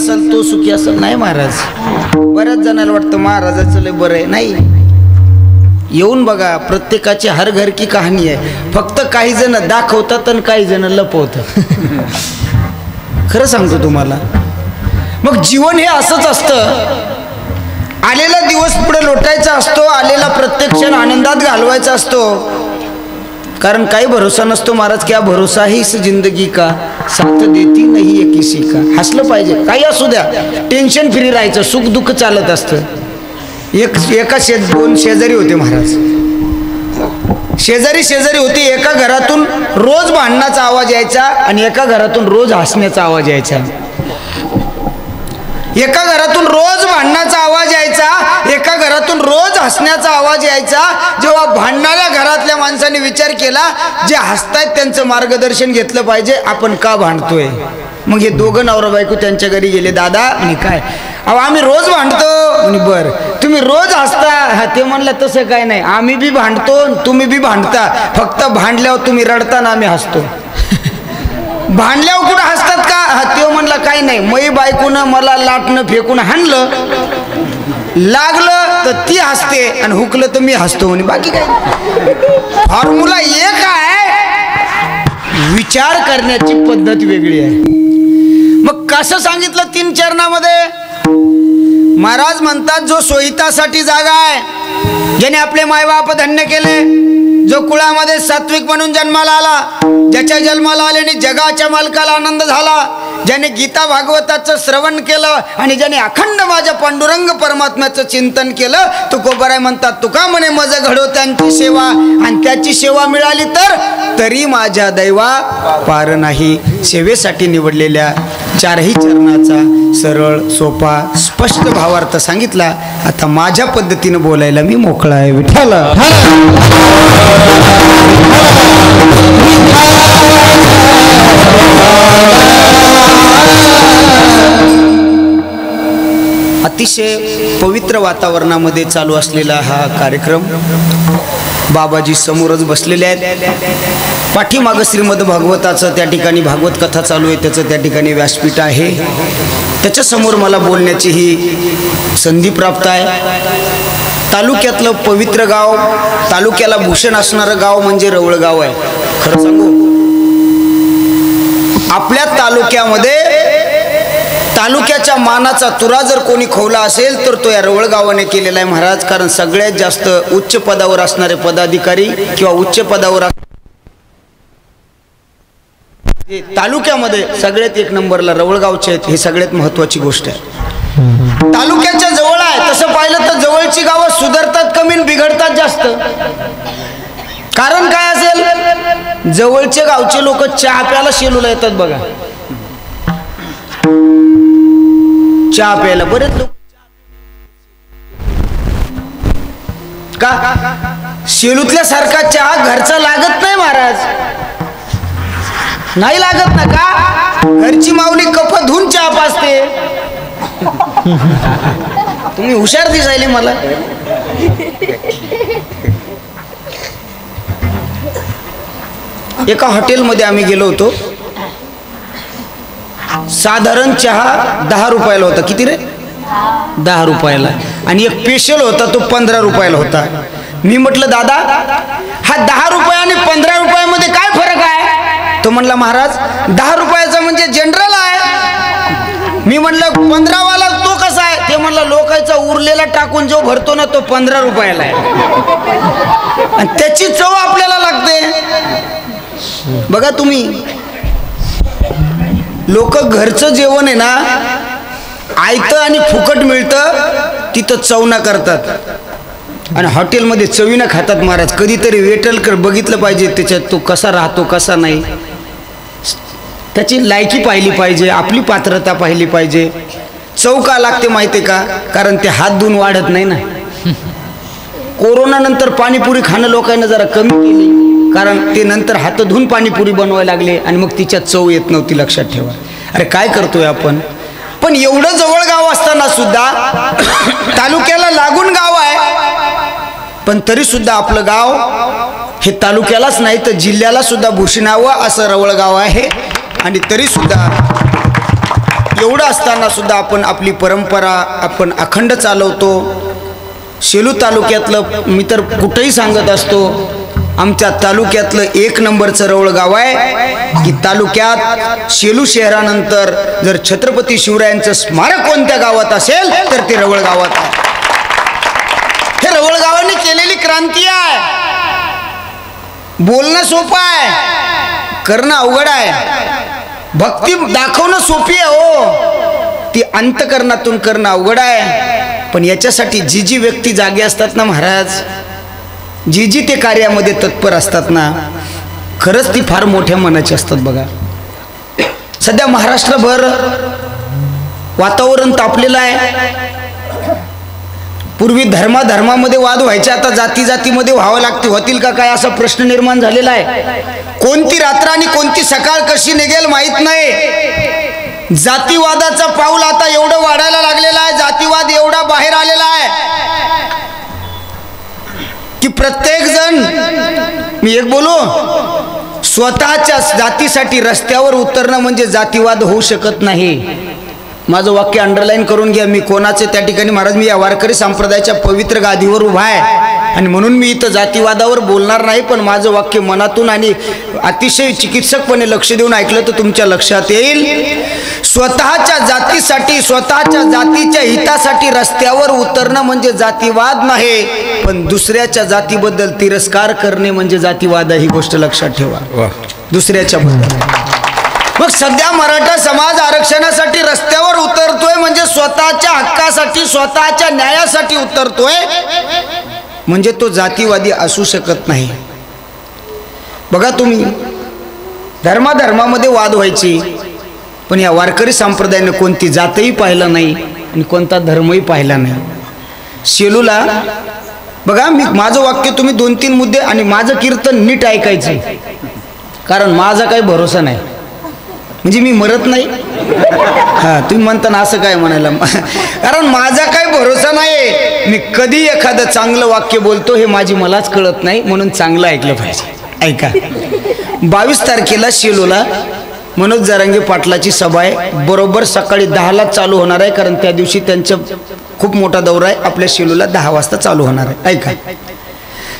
असेल तो सुखी असेल नाही महाराज. बऱ्याच जणांना वाटतं महाराजाचं लय बरं आहे. नाही, येऊन बघा, प्रत्येकाची हर घर की कहाणी आहे. फक्त काही जण दाखवतात आणि काही जण लपवतात. खरं सांगतो तुम्हाला. मग जीवन हे असंच असतं. आलेला दिवस पुढे लोटायचा असतो, आलेला प्रत्येक क्षण आनंदात घालवायचा असतो. कारण काही भरोसा नसतो महाराज. क्या भरोसा ही इस जिंदगी का, साथ देती नाही है किसी का. हसलं पाहिजे, काही असू द्या, टेन्शन फ्री राहायचं, सुख दुःख चालत असतं. दोन शेजारी होते महाराज. शेजारी होती. एका घरातून रोज भांडणाचा आवाज यायचा आणि एका घरातून रोज हसण्याचा आवाज यायचा. एका घरातून रोज भांडणाचा आवाज यायचा, एका घरातून रोज हसण्याचा आवाज यायचा. जेव्हा भांडणाऱ्या घरातल्या माणसाने विचार केला, जे हसतायत त्यांचं मार्गदर्शन घेतलं पाहिजे, आपण का भांडतोय. मग हे दोघं नवरा बायको त्यांच्या घरी गेले. दादा आणि काय, अहो आम्ही रोज भांडतो. आणि बर, तुम्ही रोज हसता. हा, ते म्हणलं तसं काय नाही, आम्ही बी भांडतो तुम्ही बी भांडता. फक्त भांडल्यावर तुम्ही रडता ना आम्ही हसतो. भांडल्यावर कुठं हसतात का. हा, ते म्हणला काही नाही, मै बायकोनं मला लाटणं फेकून हाणलं, लागलं तर ती हसते आणि हुकलं तर मी हसतो. म्हणे बाकी काय. फॉर्म्युला एक आहे, विचार करण्याची पद्धत वेगळी आहे. मग कसं सांगितलं 3 चरणामध्ये. महाराज म्हणतात, जो सोयीतासाठी जागा आहे, ज्याने आपले मायबाप धन्य केले, जो कुळामध्ये सात्विक म्हणून जन्माला आला, ज्याच्या जन्माला आल्याने जगाच्या मालकाला आनंद झाला, ज्याने गीता भागवताचं श्रवण केलं आणि ज्याने अखंड माझ्या पांडुरंग परमात्म्याचं चिंतन केलं, तुकोबराय म्हणतात, तुका म्हणे मज घडो त्यांची सेवा, आणि त्याची सेवा मिळाली तर तरी माझ्या दैवा पार नाही. सेवेसाठी निवडलेल्या 4ही चरणाचा सरळ सोपा स्पष्ट भावार्थ सांगितला. आता माझ्या पद्धतीने बोलायला मी मोकळा आहे. विठ्ठल अतिशय पवित्र वातावरणामध्ये चालू असलेला हा कार्यक्रम. बाबाजी समोरच बसलेले आहेत. पाठीमागं श्रीमद भागवताचं त्या ठिकाणी भागवत कथा चालू आहे, त्याचं त्या ठिकाणी व्यासपीठ आहे. त्याच्यासमोर मला बोलण्याची ही संधी प्राप्त आहे. तालुक्यातलं पवित्र गाव, तालुक्याला भूषण असणारं गाव म्हणजे रवळगाव आहे. खरं सांगू, आपल्या तालुक्यामध्ये तालुक्याच्या मानाचा तुरा जर कोणी खोवला असेल तर तो या रवळगावाने केलेला आहे महाराज. कारण सगळ्यात जास्त उच्च पदावर असणारे पदाधिकारी किंवा उच्च पदावर तालुक्यामध्ये सगळ्यात 1 नंबरला रवळगावचे आहेत. ही सगळ्यात महत्वाची गोष्ट आहे. तालुक्याच्या जवळ आहे, तसं पाहिलं तर जवळची गावं सुधारतात कमी, बिघडतात जास्त. कारण काय असेल, जवळचे गावचे लोक चहा प्यायला शेलूला येतात बघा. चहा प्यायला बरेच लोक का, शेलूतल्या सारखा चहा घरचा लागत नाही महाराज. नाही लागत ना का, घरची माऊली कप धुवून चहा पाजते. तुम्ही हुशार दिसायले मला. एका हॉटेलमध्ये आम्ही गेलो होतो. साधारण चहा 10 रुपयाला होता. किती रे? 10 रुपयाला. आणि एक स्पेशल होता, तो 15 रुपयाला होता. मी म्हटलं, दादा हा 10 रुपये आणि 15 रुपयामध्ये काय फरक आहे? तो म्हणला, महाराज 10 रुपयाचा म्हणजे जनरल आहे. मी म्हटलं 15 वाला तो कसा आहे? ते म्हणलं, लोकांचा उरलेला टाकून जो भरतो ना तो 15 रुपयाला आहे. आणि त्याची चव आपल्याला लागते. बघा तुम्ही, लोक घरचं जेवण आहे ना, आयतं आणि फुकट मिळतं तिथं चवना करतात, आणि हॉटेलमध्ये चवीनं खातात महाराज. कधीतरी वेटल बघितलं पाहिजे त्याच्यात तो कसा राहतो कसा नाही, त्याची लायकी पाहिली पाहिजे, आपली पात्रता पाहिली पाहिजे. चव का लागते माहिती का? कारण ते हात धुवून वाढत नाही ना. कोरोना नंतर पाणीपुरी खाणं लोकांना जरा कमी केली, कारण ते नंतर हात धुवून पाणीपुरी बनवायला लागले आणि मग तिच्यात चव येत नव्हती. लक्षात ठेवा. अरे काय करतोय आपण. पण एवढं जवळ गाव असताना सुद्धा तालुक्याला लागून गाव आहे, पण तरी सुद्धा आपलं गाव हे तालुक्यालाच नाही तर जिल्ह्याला सुद्धा भूषणावं असं रवळगाव आहे. आणि तरी सुद्धा एवढं असताना सुद्धा आपण आपली परंपरा आपण अखंड चालवतो. शेलू तालुक्यातलं मी तर कुठेही सांगत असतो, आमच्या तालुक्यातलं 1 नंबरचं रवळ गाव आहे की तालुक्यात शेलू शहरानंतर जर छत्रपती शिवरायांचं स्मारक कोणत्या गावात असेल तर ते रवळ गावात आहे. हे रवळ गावाने केलेली क्रांती आहे. बोलणं सोपं आहे, करणं अवघड आहे. भक्ती दाखवणं सोपी आहे हो, ती अंतकरणातून करणं अवघड आहे. पण याच्यासाठी जी जी व्यक्ती जागे असतात ना महाराज, जी जी ते कार्यामध्ये तत्पर असतात ना, खरंच ती फार मोठ्या मनाची असतात. बघा सध्या महाराष्ट्रभर वातावरण तापलेलं आहे. पूर्वी धर्मामध्ये वाद व्हायचे, आता जाती जातीमध्ये व्हावं लागते. होतील का काय असा प्रश्न निर्माण झालेला आहे. कोणती रात्र आणि कोणती सकाळ कशी निघेल माहित नाही. जातीवादाचा पाऊल आता एवढं वाढायला लागलेला आहे, जातीवाद एवढा बाहेर आलेला आहे की प्रत्येक जण, मी एक बोलू, स्वतःच्या जातीसाठी रस्त्यावर उतरणं म्हणजे जातीवाद होऊ शकत नाही. माझं वाक्य अंडरलाईन करून घ्या. मी कोणाचे त्या ठिकाणी महाराज, मी या वारकरी संप्रदायाच्या पवित्र गादीवर उभा आहे आणि म्हणून मी इथं जातीवादावर बोलणार नाही. पण माझं वाक्य मनातून आणि अतिशय चिकित्सकपणे लक्ष देऊन ऐकलं तर तुमच्या लक्षात येईल. स्वतःच्या जातीसाठी, स्वतःच्या जातीच्या हितासाठी रस्त्यावर उतरणं म्हणजे जातीवाद नाही, पण दुसऱ्याच्या जातीबद्दल तिरस्कार करणे म्हणजे जातीवाद आहे. ही गोष्ट लक्षात ठेवा. दुसऱ्याच्या बद्दल. मग सध्या मराठा समाज आरक्षणासाठी रस्त्यावर उतरतोय म्हणजे स्वतःच्या हक्कासाठी, स्वतःच्या न्यायासाठी उतरतोय, म्हणजे तो जातीवादी असू शकत नाही. बघा तुम्ही, धर्मामध्ये वाद व्हायची, पण या वारकरी संप्रदायाने कोणती जातही पाहिला नाही आणि कोणता धर्मही पाहिला नाही. शेलूला बघा, मी माझं वाक्य तुम्ही 2-3 मुद्दे आणि माझं कीर्तन नीट ऐकायचं, कारण माझा काही भरोसा नाही. म्हणजे मी मरत नाही. हा, तुम्ही म्हणता ना असं काय म्हणायला, कारण माझा काही भरोसा नाही. मी कधी एखादं चांगलं वाक्य बोलतो हे माझी मलाच कळत नाही, म्हणून चांगलं ऐकलं पाहिजे. ऐका, 22 तारखेला शेलूला मनोज जरांगे पाटलाची सभा आहे. बरोबर सकाळी 10ला चालू होणार आहे, कारण त्या दिवशी त्यांचा खूप मोठा दौरा आहे. आपल्या शेलूला 10 वाजता चालू होणार आहे. ऐका,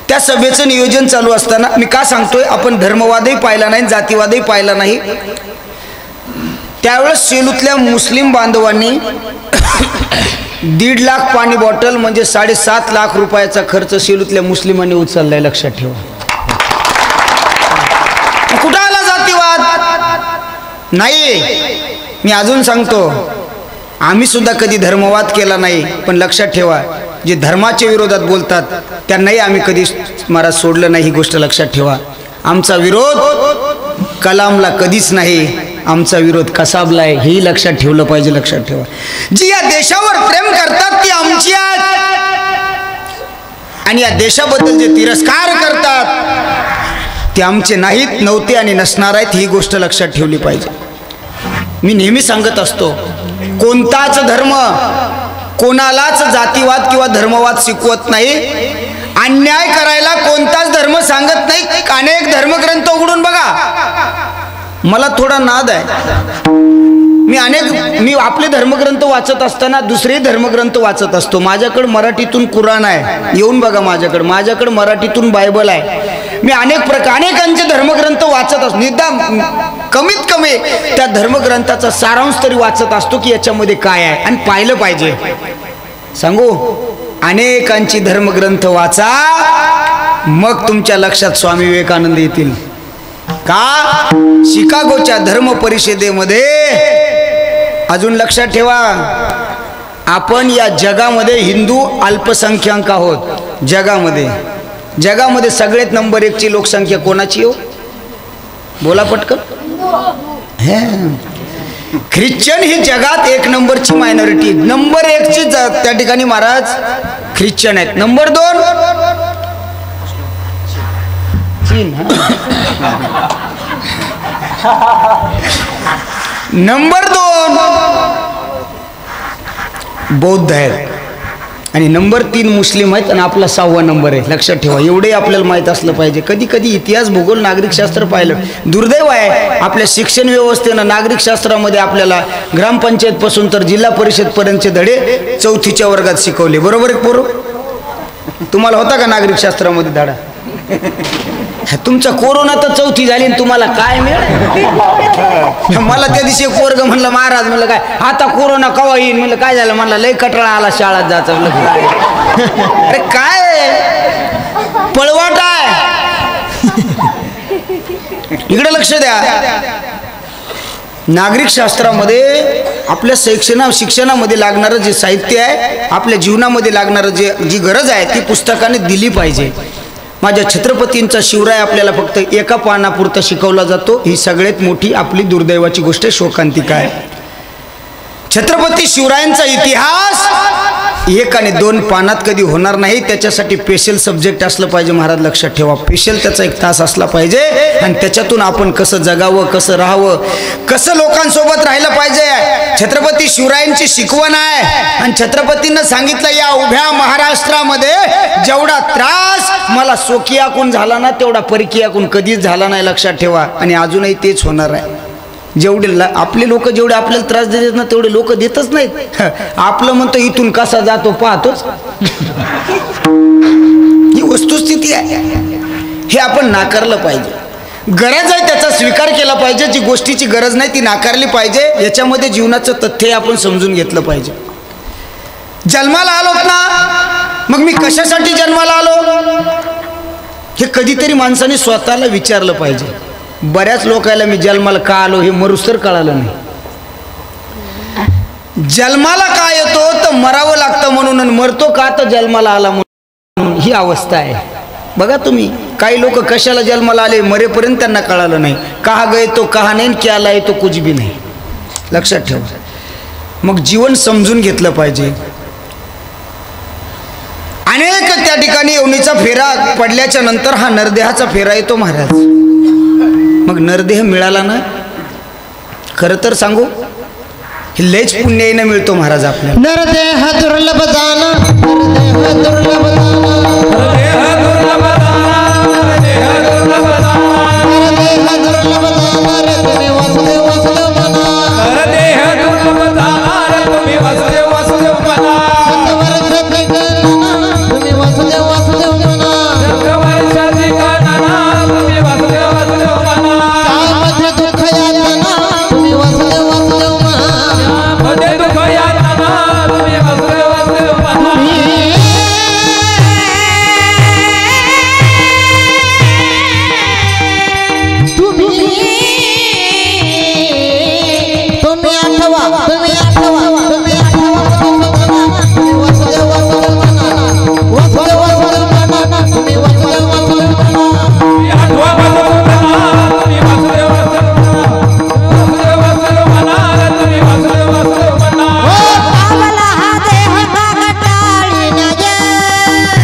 त्या सभेचं नियोजन चालू असताना मी का सांगतोय, आपण धर्मवादही पाहिला नाही, जातीवादही पाहिला नाही. त्यावेळेस शेलूतल्या मुस्लिम बांधवांनी 1.5 लाख पाणी बॉटल म्हणजे 7.5 लाख रुपयाचा खर्च शेलूतल्या मुस्लिमांनी उचललाय. लक्षात ठेवा. कुठं आला जातीवाद? नाही. मी अजून सांगतो, आम्ही सुद्धा कधी धर्मवाद केला नाही, पण लक्षात ठेवा, जे धर्माच्या विरोधात बोलतात त्यांनाही आम्ही कधी महाराज सोडलं नाही. ही गोष्ट लक्षात ठेवा. आमचा विरोध कलामला कधीच नाही, आमचा विरोध कसाबला आहे. हेही लक्षात ठेवलं पाहिजे. लक्षात ठेवा, जी या देशावर प्रेम करतात ती आमची आहेत, आणि या देशाबद्दल जे तिरस्कार करतात ते आमचे नाहीत, नव्हते आणि नसणार आहेत. ही गोष्ट लक्षात ठेवली पाहिजे. मी नेहमी सांगत असतो, कोणताच धर्म कोणालाच जातीवाद किंवा धर्मवाद शिकवत नाही. अन्याय करायला कोणताच धर्म सांगत नाही. अनेक धर्मग्रंथ उघडून बघा. मला थोडा नाद आहे. मी आपले धर्मग्रंथ वाचत असताना दुसरे धर्मग्रंथ वाचत असतो. माझ्याकडे मराठीतून कुराण आहे, येऊन बघा माझ्याकडे मराठीतून बायबल आहे. मी अनेकांचे धर्मग्रंथ वाचत असतो. निदान कमीत कमी त्या धर्मग्रंथाचा सारांश तरी वाचत असतो की याच्यामध्ये काय आहे, आणि पाहिलं पाहिजे. सांगू, अनेकांची धर्मग्रंथ वाचा, मग तुमच्या लक्षात स्वामी विवेकानंद येतील. का? शिकागोच्या धर्म परिषदेमध्ये, अजून लक्षात ठेवा, आपण या जगामध्ये हिंदू अल्पसंख्याक आहोत. जगामध्ये सगळ्यात नंबर 1 ची लोकसंख्या कोणाची हो? बोला पटकन. ख्रिश्चन ही जगात 1 नंबरची मायनॉरिटी. नंबर 1 ची त्या ठिकाणी महाराज ख्रिश्चन आहेत. नंबर 2 चीन. नंबर 2 बौद्ध आहेत. आणि नंबर 3 मुस्लिम आहेत आणि आपला 6वा नंबर आहे. लक्षात ठेवा, एवढे आपल्याला माहीत असलं पाहिजे. कधी कधी इतिहास, भूगोल, नागरिकशास्त्र पाहिलं. दुर्दैव आहे आपल्या शिक्षण व्यवस्थेनं नागरिकशास्त्रामध्ये आपल्याला ग्रामपंचायतपासून तर जिल्हा परिषदपर्यंतचे धडे 4थीच्या वर्गात शिकवले. बरोबर आहे पोरं? तुम्हाला होता का नागरिकशास्त्रामध्ये धडा? तुमचा कोरोना तर 4थी झाली आणि तुम्हाला काय मिळालं? मला त्या दिवशी पोरग म्हणलं, महाराज म्हणलं काय आता कोरोना कवा येईल? म्हणलं काय झालं? म्हणलं लय कटळा आला शाळेत जायचं. म्हणलं अरे काय पळवाट आहे? इकडे लक्ष द्या. नागरिकशास्त्रामध्ये आपल्या शिक्षणामध्ये लागणारं जे साहित्य आहे, आपल्या जीवनामध्ये लागणारं जी गरज आहे ती पुस्तकाने दिली पाहिजे. माझ्या छत्रपतींचा शिवराय आपल्याला फक्त एका पानापुरता शिकवला जातो. ही सगळ्यात मोठी आपली दुर्दैवाची गोष्ट, शोकांतिका आहे. छत्रपती शिवरायांचा इतिहास 1 आणि 2 पानात कधी होणार नाही. त्याच्यासाठी स्पेशल सब्जेक्ट असलं पाहिजे महाराज. लक्षात ठेवा, स्पेशल त्याचा 1 तास असला पाहिजे आणि त्याच्यातून आपण कसं जगावं, कसं राहावं, कसं लोकांसोबत राहिलं पाहिजे. छत्रपती शिवरायांची शिकवण आहे आणि छत्रपतींना सांगितलं, या उभ्या महाराष्ट्रामध्ये जेवढा त्रास मला स्वकीयाकून झाला ना तेवढा परकीयाकून कधीच झाला नाही. लक्षात ठेवा. आणि अजूनही तेच होणार आहे. जेवढे आपले लोक जेवढे आपल्याला त्रास देतात ना तेवढे लोक देतच नाहीत. आपलं म्हणतो इथून कसा जातो पाहतोच. ही वस्तुस्थिती आहे. हे आपण नाकारलं पाहिजे. गरज आहे त्याचा स्वीकार केला पाहिजे. जी गोष्टीची गरज नाही ती नाकारली पाहिजे. याच्यामध्ये जीवनाचं तथ्य आपण समजून घेतलं पाहिजे. जन्माला आलोत ना, मग मी कशासाठी जन्माला आलो हे कधीतरी माणसाने स्वतःला विचारलं पाहिजे. बऱ्याच लोकांना मी जन्माला का आलो हे मरुस्तर कळालं नाही. जन्माला का येतो तर मरावं लागतं म्हणून, आणि मरतो का तर जन्माला आला म्हणून. ही अवस्था आहे. बघा तुम्ही, काही लोक कशाला जन्माला आले मरेपर्यंत त्यांना कळालं नाही. कहा गए तो कहा नाही, क्या लाए तो कुछ भी नाही. लक्षात ठेवा. मग जीवन समजून घेतलं पाहिजे. अनेक त्या ठिकाणी योनीचा फेरा पडल्याच्या नंतर हा नरदेहाचा फेरा येतो महाराज. मग नरदेह मिळाला ना, खरं तर सांगू हे लयच पुण्याईनं मिळतो महाराज आपल्याला. नरदेह दुर्लभ दाना, नरदेह दुर्लभ दाना, नरदेह दुर्लभ दाना, नरदेह दुर्लभ दाना, नरदेह दुर्लभ दाना रे तुम्ही वासुदेव वासुदेव म्हणा. नरदेह दुर्लभ दाना रे तुम्ही वासुदेव वासुदेव म्हणा. शतवर्षाची गणना तुम्ही वासुदेव वासुदेव म्हणा. शतवर्षाची गणना तुम्ही वासुदेव वासुदेव म्हणा. त्यामध्ये दुःख यातना तुम्ही वासुदेव वासुदेव म्हणा. मध्ये दुःख यातना तुम्ही वासुदेव वासुदेव म्हणा. तुम्ही आठवा, तुम्ही आठवा, तुम्ही आठवा तुम्ही वासुदेव वासुदेव म्हणा. वासुदेव वासुदेव म्हणा. तुम्ही वासुदेव वासुदेव म्हणा. तुम्ही आठवा तुम्ही वासुदेव वासुदेव म्हणा. वासुदेव वासुदेव म्हणा. तुम्ही वासुदेव वासुदेव म्हणा. पावला हा देह कागटाळी न्याय,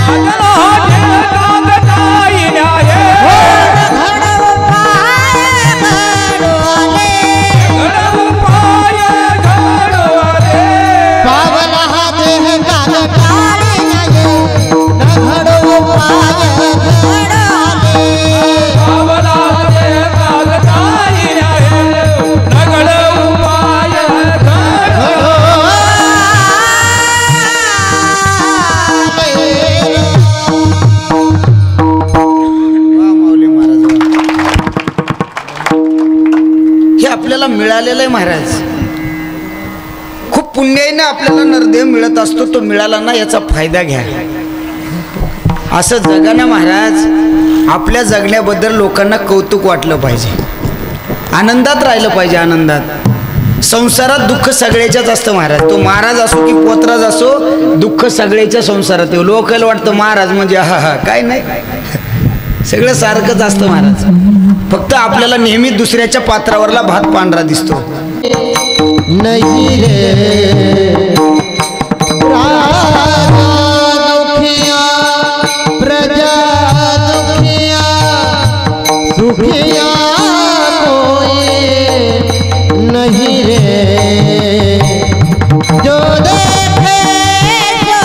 पावला हा देह कागटाळी न्याय. घडव पाय घडवले, घडव पाय घडवले. पावला हा देह कागटाळी न्याय, घडव पाय घडवले. पावला हा देह कागटाळी न्याय, घडव पाय घडवले. वा माऊली महाराज वा. हे आपल्याला मिळालेलं आहे महाराज. खूप पुण्याईनं आपल्याला नरदेह मिळत असतो. तो मिळाला ना याचा फायदा घ्या. असं जगाना महाराज. आपल्या जगण्याबद्दल लोकांना कौतुक वाटलं पाहिजे. आनंदात राहिलं पाहिजे. आनंदात. संसारात दुःख सगळ्याच्याच असतं महाराज. तो महाराज असो की पोतराज असो, दुःख सगळ्याच्या संसारात येऊ. लोकांना वाटतं महाराज म्हणजे हा हा काय नाही, सगळं सारखंच असतं महाराज. फक्त आपल्याला नेहमी दुसऱ्याच्या पात्रावरला भात पांढरा दिसतो. नहीं रे राजा दुखिया, प्रजा दुखिया, सुखिया कोई नहीं रे. जो देखे जो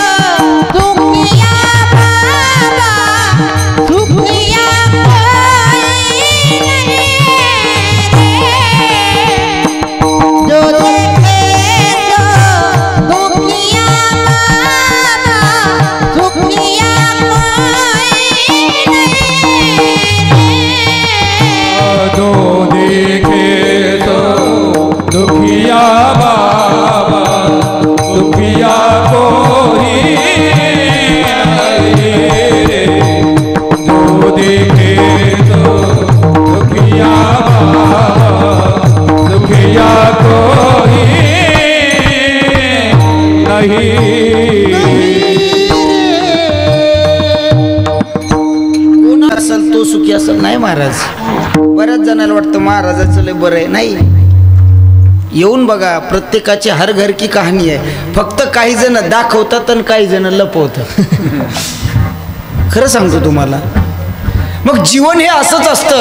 नाही कोण असेल तो सुखी असेल नाही महाराज. बऱ्याच जणांना वाटतं महाराजाचं लय बरं आहे. नाही, येऊन बघा, प्रत्येकाची हर घर की कहाणी आहे. फक्त काही जण दाखवतात आणि काही जण लपवतात. खरं सांगतो तुम्हाला. मग जीवन हे असंच असतं.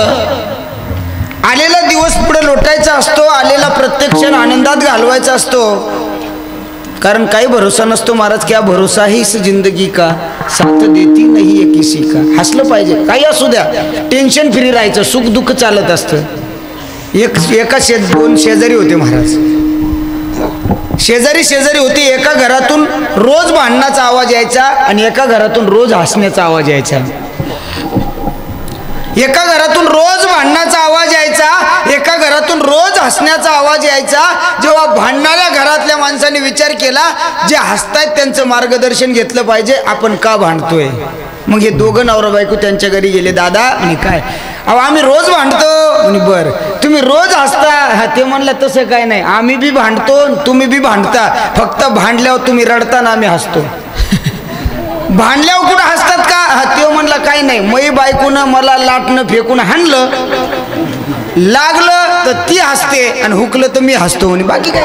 आलेला दिवस पुढे लोटायचा असतो, आलेला प्रत्येक क्षण आनंदात घालवायचा असतो. कारण काही भरोसा नसतो महाराज. क्या भरोसा ही इस जिंदगी का, साथ देती नाही है किसी का. हसलं पाहिजे, काही असू द्या, टेन्शन फ्री राहायचं, सुख दुःख चालत असतं. दोन शेजारी होते महाराज. शेजारी होते. एका घरातून रोज भांडणाचा आवाज यायचा आणि एका घरातून रोज हसण्याचा आवाज यायचा. एका घरातून रोज भांडणाचा आवाज यायचा, एका घरातून रोज हसण्याचा आवाज यायचा. जेव्हा भांडणाऱ्या घरातल्या माणसाने विचार केला, जे हसतायत त्यांचं मार्गदर्शन घेतलं पाहिजे, आपण का भांडतोय. मग हे दोघं नवरा बायको त्यांच्या घरी गेले. दादा आणि काय, अहो आम्ही रोज भांडतो. आणि बर, तुम्ही रोज हसता. हा, ते म्हणलं तसं काय नाही, आम्ही बी भांडतो तुम्ही बी भांडता. फक्त भांडल्यावर तुम्ही रडता ना आम्ही हसतो. भांडल्यावर कुठं हसतात का. हा, ते म्हणला काही नाही, मै बायकोनं मला लाटणं फेकून हाणलं, लागलं तर ती हसते आणि हुकलं तर मी हसतो. आणि बाकी काय.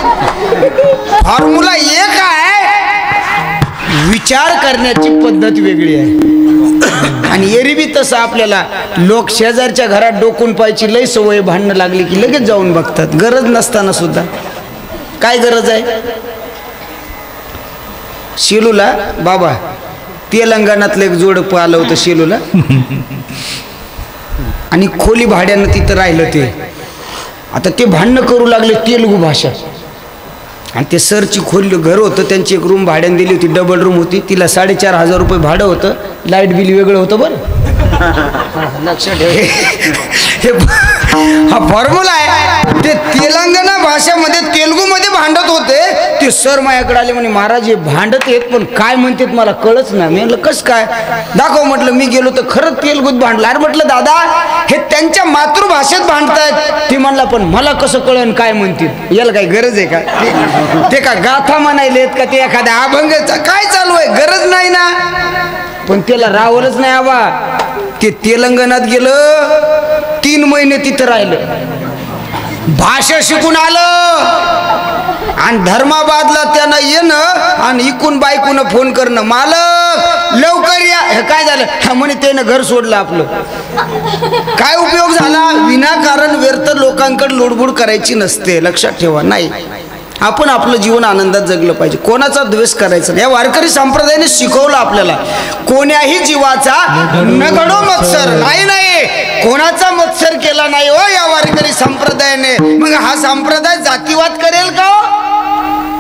फॉर्म्युला एक आहे, विचार करण्याची पद्धत वेगळी आहे. आणि एरवी तसं आपल्याला लोक शेजारच्या घरात डोकून पाहायची लय सवय. भांडणं लागली की लगेच जाऊन बघतात, गरज नसताना सुद्धा. काय गरज आहे. शेलूला बाबा तेलंगणातलं एक जोड आलं होतं शेलूला, आणि खोली भाड्यानं तिथं राहिलं ते. आता ते भांडणं करू लागले तेलुगू भाषा. आणि ते सरची खोली घर होतं, त्यांची एक रूम भाड्यानं दिली होती, डबल रूम होती. तिला 4,500 रुपये भाडं होतं. लाईट बिल वेगळं होतं. बरं लक्षात ठेव, हा फॉर्म्युला आहे. ते तेलंगणा भाषेमध्ये तेलुगूमध्ये भांडत होते. ते सर माझ्याकडे आले, म्हणे महाराज हे भांडत आहेत पण काय म्हणतात मला कळच ना. मी म्हटलं कसं काय, दाखव म्हटलं. मी गेलो तर खरंच तेलुगूत भांडलं. अरे म्हटलं दादा हे त्यांच्या मातृभाषेत भांडतायत. ते म्हणला पण मला कसं कळन काय म्हणतील. याला काही गरज आहे का. ते का गाथा म्हणायलेत का, ते एखाद्या अभंगाचा काय चालू आहे, गरज नाही ना. पण त्याला रावलच नाही आबा. ते तेलंगणात गेलं, 3 महिने तिथं राहिलं, भाषा शिकून आलं. आणि धर्माबादला त्यांना येणं आणि इकून बायकून फोन करणं, मालक लवकर या. हे काय झालं, हा म्हणे त्यानं घर सोडलं आपलं. काय उपयोग झाला. विनाकारण व्यर्थ लोकांकडे लुडबुड करायची नसते, लक्षात ठेवा. नाही, आपण आपलं जीवन आनंदात जगलं पाहिजे, कोणाचा द्वेष करायचा नाही. या वारकरी संप्रदायाने शिकवलं आपल्याला, कोण्याही जीवाचा न घडो मत्सर. नाही, कोणाचा मत्सर केला नाही हो या वारकरी संप्रदायाने. मग हा संप्रदाय जातीवाद करेल का हो.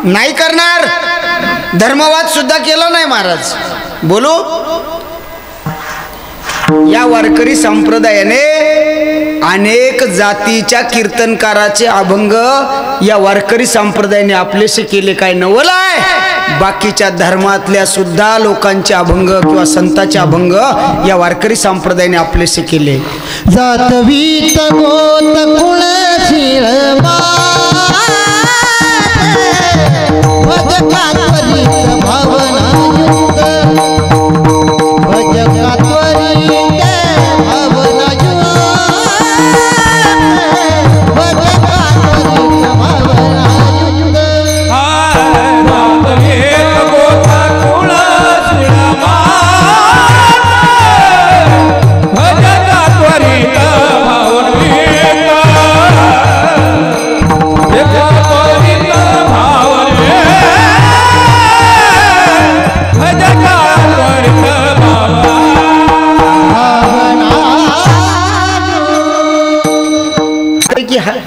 नाही करणार. धर्मवाद सुद्धा केला नाही महाराज. बोलू, या वारकरी संप्रदायाने अनेक जातीच्या कीर्तनकाराचे अभंग या वारकरी संप्रदायाने आपलेसे केले. काय नवल आहे. बाकीच्या धर्मातल्या सुद्धा लोकांचे अभंग किंवा संतांचे अभंग या वारकरी संप्रदायाने आपलेसे केले. जात वीत गोत कुळ शिळमा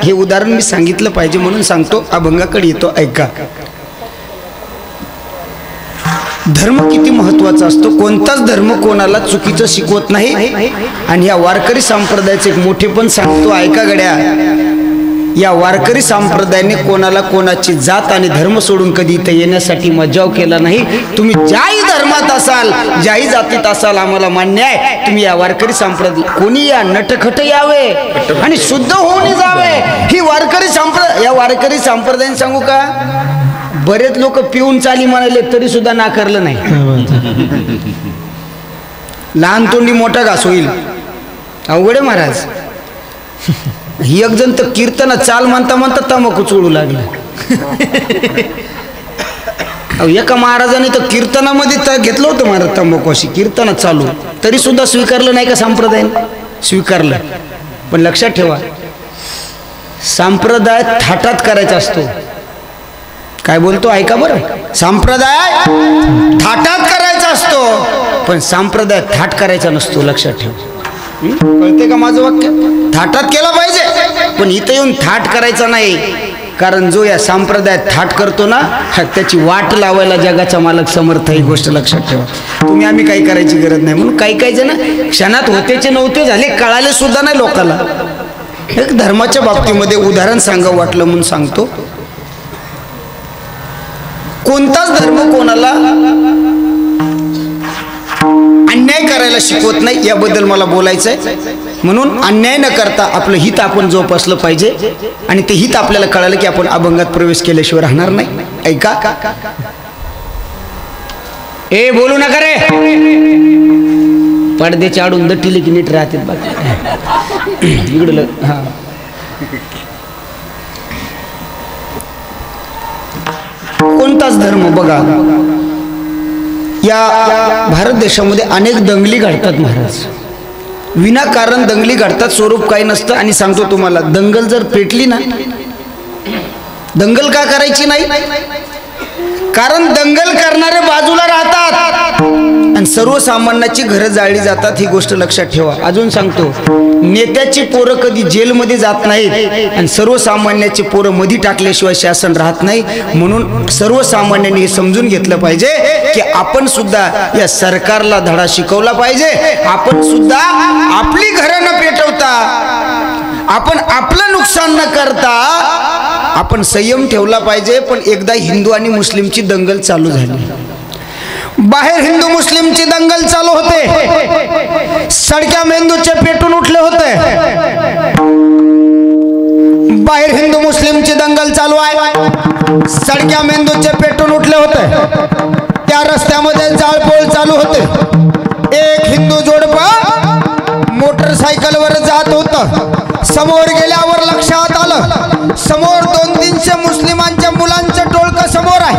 हे उदाहरण मी सांगितलं पाहिजे म्हणून सांगतो. अभंगाकडे येतो, ऐका. धर्म किती महत्वाचा असतो. कोणताच धर्म कोणाला चुकीचं शिकवत नाही. आणि या वारकरी संप्रदायाचे एक मोठेपण सांगतो, ऐका गड्या. या वारकरी संप्रदायाने कोणाला कोणाची जात आणि धर्म सोडून कधी इथे येण्यासाठी मज्जाव केला नाही. तुम्ही ज्याही धर्मात असाल, ज्याही जातीत असाल, आम्हाला मान्य आहे. तुम्ही या वारकरी संप्रदाय कोणी या नटखट यावे आणि शुद्ध होऊन जावे. ही वारकरी संप्रदाय, या वारकरी संप्रदायाने सांगू का, बरेच लोक पिऊन चाली म्हणाले तरी सुद्धा नाकारलं नाही. लहान तोंडी मोठा घास होईल, अवघड आहे महाराज. ही एक जण तर कीर्तन चाल म्हणता म्हणता तंबाखू चोळू लागला. एका महाराजाने तर कीर्तनामध्ये घेतलं होतं महाराज तंबाखू, अशी कीर्तनात चालू, तरी सुद्धा स्वीकारलं नाही का संप्रदाय? स्वीकारलं. पण लक्षात ठेवा, संप्रदाय थाटात करायचा असतो. काय बोलतो ऐका बरं, संप्रदाय थाटात करायचा असतो, पण संप्रदाय थाट करायचा नसतो. लक्षात ठेवा. कळते का माझं वाक्य? थाटात केला पाहिजे, पण इथं येऊन थाट करायचा नाही. कारण जो या संप्रदायात थाट करतो ना, त्याची वाट लावायला जगाचा मालक समर्थ. ही गोष्ट लक्षात ठेवा. तुम्ही आम्ही काही करायची गरज नाही. म्हणून काही काही जण क्षणात होतेचे नव्हते झाले, कळाले सुद्धा नाही लोकाला. एक धर्माच्या बाबतीमध्ये उदाहरण सांगावं वाटलं म्हणून सांगतो. कोणताच धर्म कोणाला अन्याय करायला शिकवत नाही, याबद्दल मला बोलायचं आहे. म्हणून अन्याय न करता आपलं हित आपण जोपासलं पाहिजे. आणि ते हित आपल्याला कळालं की आपण अभंगात प्रवेश केल्याशिवाय राहणार नाही. ऐका, ए बोलू नका रे, पडद्याची आडून दट्टिले की नीट राहते. इकडलं हा, कोणताच धर्म बघा, या भारत देशामध्ये अनेक दंगली घडतात महाराज. विनाकारण दंगली घडतात, स्वरूप काही नसतं. आणि सांगतो तुम्हाला, दंगल जर पेटली ना, दंगल का करायची नाही? कारण दंगल करणारे बाजूला राहतात आणि सर्वसामान्याची घरं जाळली जातात. ही गोष्ट लक्षात ठेवा. अजून सांगतो, नेत्याची पोरं कधी जेलमध्ये जात नाहीत आणि सर्वसामान्याची पोरं मध्ये टाकल्याशिवाय शासन राहत नाही. म्हणून सर्वसामान्यांनी हे समजून घेतलं पाहिजे की आपण सुद्धा या सरकारला धडा शिकवला पाहिजे. आपण सुद्धा आपली घरं न पेटवता, आपण आपलं नुकसान न करता आपण संयम ठेवला पाहिजे. पण एकदा हिंदू आणि मुस्लिमची दंगल चालू झाली. बाहेर हिंदू मुस्लिमची दंगल चालू होते, सडक्या मेंदूचे पेटून उठले होते. बाहेर हिंदू मुस्लिमची दंगल चालू आहे, सडक्या मेंदूचे पेटून उठले होते. त्या रस्त्यामध्ये जाळपोळ चालू होते. एक हिंदू जोडपं मोटरसायकलवर जात होतं. समोर गेल्यावर लक्षात आलं, समोर 200-300 मुस्लिमांच्या मुलांचं टोळकं समोर आहे.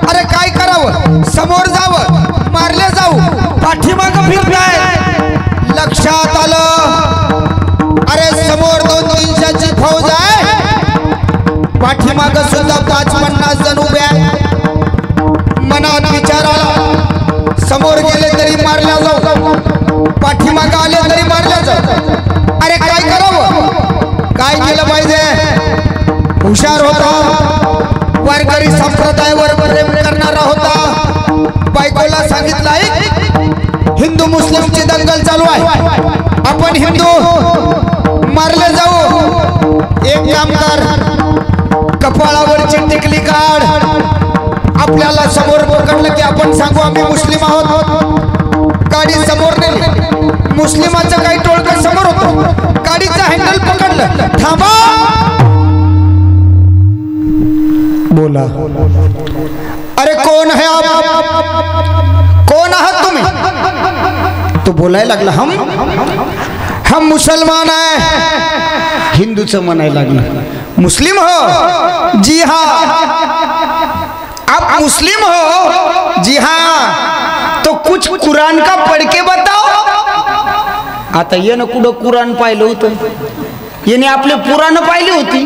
अरे काय करावं, समोर जावं, मारले जाऊ, पाठीमागं फिरताय. लक्षात आलं, अरे समोर 200-300ची फौज आहे, पाठीमागं सुद्धा 50-50 जण उभे आहे. मनात विचार आला, समोर गेले तरी मारल्या जाऊ, पाठीमागं आले तरी मारल्या जाऊ. अरे काय करावं, काय केलं पाहिजे? हुशार होता, वारकरी संप्रदायावर प्रेम करणारा होता. बायकोला सांगितलं आहे हिंदू मुस्लिमची दंगल चालू आहे, आपण हिंदू मारले जाऊ. एक काम कर, कपाळावरची टिकली काढ. आपल्याला समोर पकडलं की आपण सांगू आम्ही मुस्लिम आहोत. गाडी समोर नेली, मुस्लिमाचं काही टोळकं समोर होतं, गाडीचं हँडल पकडलं. थांबा, बोला. अरे कोण है आप, कोण आहात तुम्ही? तो बोलायला लागला, हम मुसलमान आहे. हिंदूचं म्हणायला लागलं, मुस्लिम हो? जी हाँ. आप मुस्लिम हो? जी हाँ. तो कुछ कुरान का पढ़ के बताओ. आता यानं कुठं कुराण पाहिलं होतं? याने आपले पुराण पाहिली होती,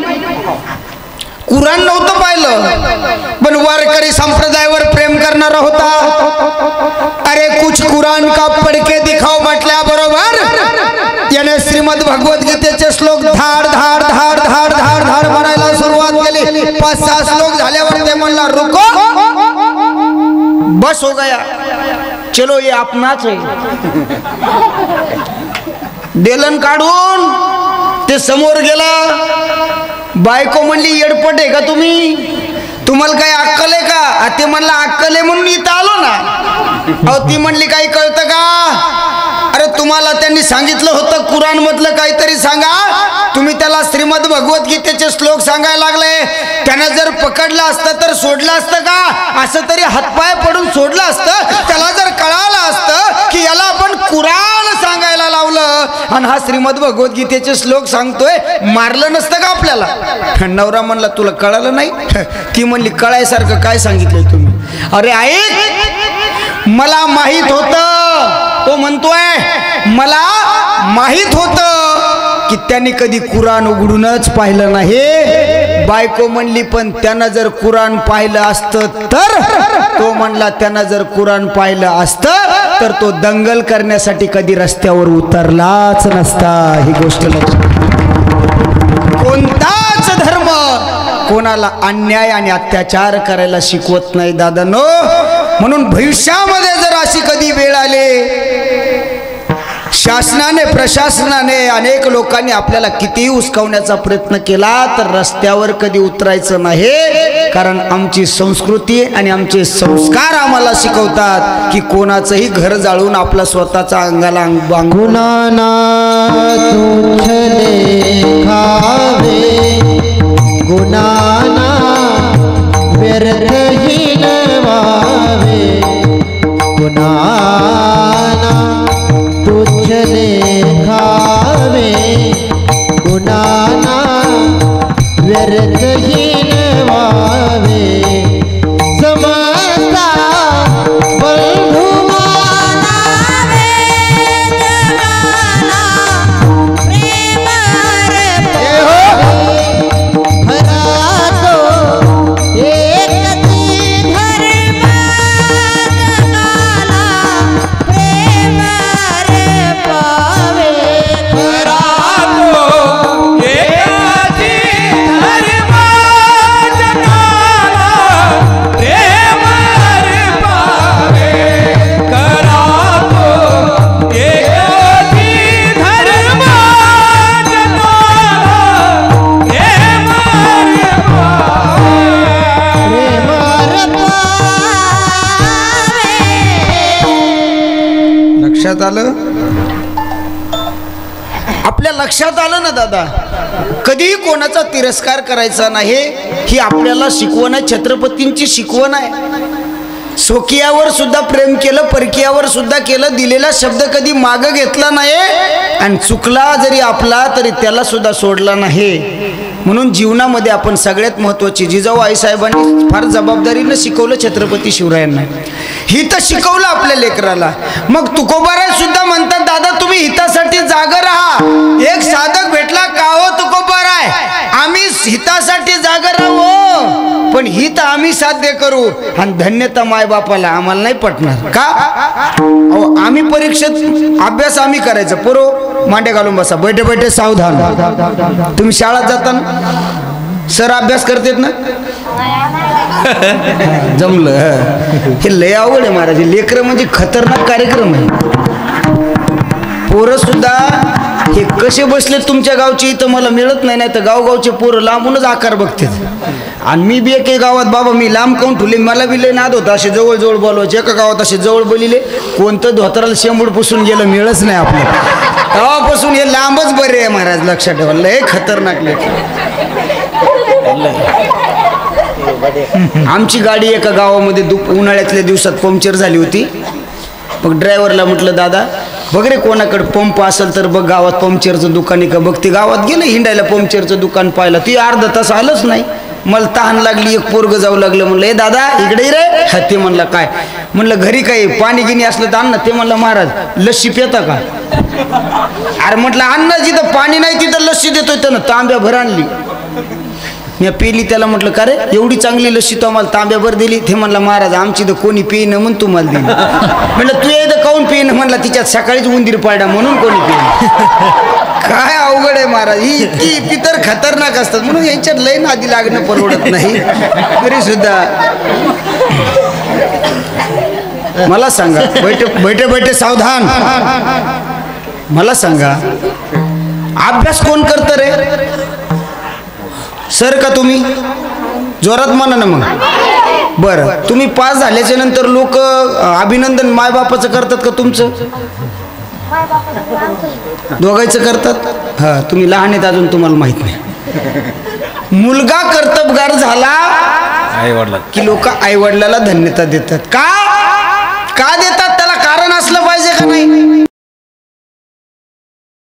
कुराण नव्हतं पाहिलं. पण वारकरी संप्रदायावर प्रेम करणारा होता. अरे कुछ कुरान का पढ़ के दिखाओ म्हटल्याबरोबर याने श्रीमद भगवत गीतेचे श्लोक धाड धाड धाड धाड धाड धाड म्हणायला सुरुवात केली. 5-6 श्लोक झाल्यावर ते म्हणला, रुको, बस हो गया, चलो ये आपणाच आहे. देलन काढून ते समोर गेला. बायको म्हणली, येडपट आहे का तुम्ही? तुम्हाला काही अक्कल आहे का? ते म्हणला, अक्कल आहे म्हणून इथं आलो ना. अहो ती म्हणली, काही कळतं का? अरे तुम्हाला त्यांनी सांगितलं होतं कुराण मधलं काहीतरी सांगा, तुम्ही त्याला श्रीमद भगवद्गीतेचे श्लोक सांगायला लागले. त्यानं जर पकडलं असतं तर सोडलं असतं का? असं तरी हातपाय पडून सोडलं असतं. त्याला जर कळालं असतं की याला आपण कुराण सांगायला लावलं आणि हा श्रीमद भगवद्गीतेचे श्लोक सांगतोय, मारलं नसतं का आपल्याला? नवरा म्हणला तुला कळालं नाही? ती म्हणली कळायसारखं काय सांगितलंय तुम्ही? अरे ऐक, मला माहित होतं, तो म्हणतोय मला माहित होतं की त्यांनी कधी कुराण उघडूनच पाहिलं नाही. बायको म्हणली पण त्यानं जर कुराण पाहिलं असतं तर? तो म्हणला त्यानं जर कुराण पाहिलं असतं तर तो दंगल करण्यासाठी कधी रस्त्यावर उतरलाच नसता. ही गोष्ट लक्षात. कोणताच धर्म कोणाला अन्याय आणि अत्याचार करायला शिकवत नाही दादांनो. म्हणून भविष्यामध्ये जर अशी कधी वेळ आली, शासनाने प्रशासनाने अनेक लोकांनी आपल्याला कितीही उस्कावण्याचा प्रयत्न केला तर रस्त्यावर कधी उतरायचं नाही. कारण आमची संस्कृती आणि आमचे संस्कार आम्हाला शिकवतात की कोणाचंही घर जाळून आपला स्वतःचा अंगाला गुणाना तुझले खावे, गुणाना व्यर्थ ही नवावे, गुणाना तुझले खावे, गुणाना व्यर्थ ही नवावे. समस्ता बंधू मानावे, जगाला प्रेम अर्पावे. खरा तो एकच धर्म, जगाला प्रेम अर्पावे. खरा तो एकच धर्म, जगाला प्रेम अर्पावे. खरा तो एकच धर्म, जगाला प्रेम अर्पावे. प्रेम अर्पावे. लक्षात आलं? आपल्या लक्षात आलं ना दादा? कधीही कोणाचा तिरस्कार करायचा नाही. ही आपल्याला शिकवण आहे, छत्रपतींची शिकवण आहे. स्वकीयावर सुद्धा प्रेम केलं, परकीयावर सुद्धा केलं. दिलेला शब्द कधी मागं घेतला नाही आणि चुकला जरी आपला तरी त्याला सुद्धा सोडला नाही. म्हणून जीवनामध्ये आपण सगळ्यात महत्त्वाची जिजाऊ आईसाहेबांनी फार जबाबदारीनं शिकवलं छत्रपती शिवरायांना. हित शिकवलं आपल्या लेकराला. मग तुकोबाराय सुद्धा म्हणतात दादा तुम्ही हितासाठी जागा राहा. एक साधक भेटला का हो तुकोबाराय, आम्ही हितासाठी जागा राहू पण हित आम्ही साध्य करू आणि धन्यता मायबापाला आम्हाला नाही पटणार का? आम्ही परीक्षेत अभ्यास आम्ही करायचं, पोरो मांडे घालून बसा, बैठे बैठे सावधान. तुम्ही शाळेत जाताना सर अभ्यास करतात ना? जमलं. हे लय आवड आहे महाराज. लेकरं म्हणजे खतरनाक कार्यक्रम आहे. पोरं सुद्धा हे कसे बसले तुमच्या गावचे इथं मला मिळत नाही. नाही तर गावगावचे पोरं लांबूनच आकार बघतात. आणि मी बी एके गावात बाबा मी लांब काऊन ठुले, मला बी लय नाद होता असे जवळ जवळ बोलवायचे. एका गावात असे जवळ बोलिले, कोणतं धोतराला शेंबूड पुसून गेलं मिळच नाही आपल्याला. तेव्हापासून हे लांबच बरे आहे महाराज. लक्षात ठेवा, लय खतरनाक लेकर. आमची गाडी एका गावामध्ये उन्हाळ्यातल्या दिवसात पंक्चर झाली होती. मग ड्रायव्हरला म्हटलं दादा बघ रे कोणाकडे पंप असेल तर बघ, गावात पंक्चरचं दुकान आहे का बघ. ते गावात गेलं हिंडायला, पंक्चरचं दुकान पाहिलं. ती अर्धा तास आलंच नाही. मला तहान लागली, एक पोरग जाऊ लागलं. म्हणलं ए दादा इकडे रे. हा ते म्हणलं काय? म्हणलं घरी काही पाणी गिनी असलं तर अन्न. ते म्हणलं महाराज लस्सी पिता का? अरे म्हटलं अन्न जिथं पाणी नाही तिथं लस्सी देतोय. त्यानं तांब्या भर आणली, मी पेली. त्याला म्हटलं का रे एवढी चांगली लस्सी तो आम्हाला तांब्याभर दिली? ते म्हणलं महाराज आमची तर कोणी पिईन म्हणून तुम्हाला दिली. म्हटलं तू एकदा काऊन पिईन? म्हणला तिच्यात सकाळीच उंदीर पाडा म्हणून कोणी पिईन. काय अवघड आहे महाराज. ही इतकी तर खतरनाक असतात म्हणून यांच्यात लय नादी लागणं परवडत नाही. तरी सुद्धा मला सांगा, बैठे बैठे सावधान, मला सांगा अभ्यास कोण करतं रे? सर का तुम्ही? जोरात म्हणा ना मग. बरं तुम्ही पास झाल्याच्या नंतर लोक अभिनंदन मायबापाचं करतात का तुमचं? दोघांचं करतात. हा, तुम्ही लहान आहेत अजून, तुम्हाला माहित नाही. मुलगा कर्तबगार झाला आई वडला की लोक आई वडिलाला धन्यता देतात. का देतात? त्याला कारण असलं पाहिजे का नाही?